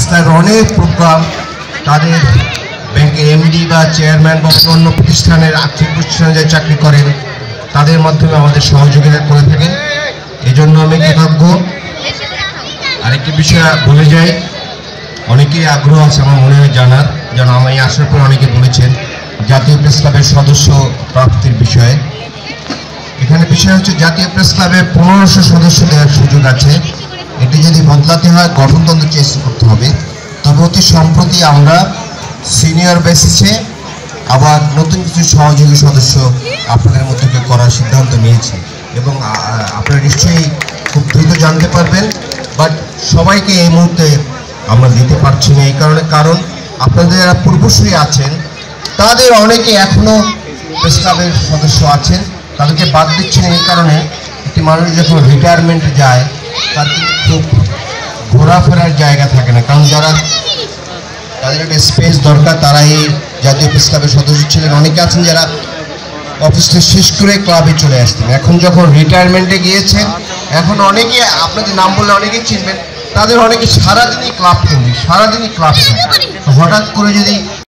ক্লাবের অনেক প্রোগ্রাম তাদের ব্যাংকের এমডি বা চেয়ারম্যান বা অন্য প্রতিষ্ঠানের আর্থিক প্রতিষ্ঠানে যে চাকরি করেন তাদের মাধ্যমে আমাদের সহযোগিতা করে থাকেন। এই জন্য আমি কৃতজ্ঞ। আরেকটি বিষয় বলে যাই, অনেকেই আগ্রহ আছে আমার মনে হয় জানার, যেন আমি আসার পর অনেকে বলেছেন জাতীয় প্রেস ক্লাবের সদস্য প্রাপ্তির বিষয়ে। এখানে বিষয় হচ্ছে জাতীয় প্রেস ক্লাবে 1500 সদস্য দেওয়ার সুযোগ আছে। এটি যদি বদলাতে হয় গঠনতন্ত্র চেঞ্জ করতে হবে। তবে অতি সম্প্রতি আমরা সিনিয়র বেসিসে আবার নতুন কিছু সহযোগী সদস্য আপনাদের মধ্যে করার সিদ্ধান্ত নিয়েছি এবং আপনারা নিশ্চয়ই খুব দ্রুত জানতে পারবেন। বাট সবাইকে এই মুহূর্তে আমরা দিতে পারছি না, এই কারণ আপনাদের যারা পূর্বসূরি আছেন তাদের অনেকে এখনও প্রেস ক্লাবের সদস্য আছেন, তাদেরকে বাদ দিচ্ছেন। এই কারণে একটি মানুষ যখন রিটায়ারমেন্টে যায় তার খুব ঘোরাফেরার জায়গা থাকে না, কারণ যারা তাদের একটা স্পেস দরকার তারা এই জাতীয় প্রেস ক্লাবের সদস্য ছিলেন। অনেকে আছেন যারা অফিসটা শেষ করে ক্লাবে চলে আসতেন, এখন যখন রিটায়ারমেন্টে গিয়েছেন এখন অনেকে আপনাদের নাম বললে অনেকেই চিনবেন, তাদের অনেকে সারাদিনই ক্লাব কেন্দ্রিক, সারাদিনই ক্লাব। হঠাৎ করে যদি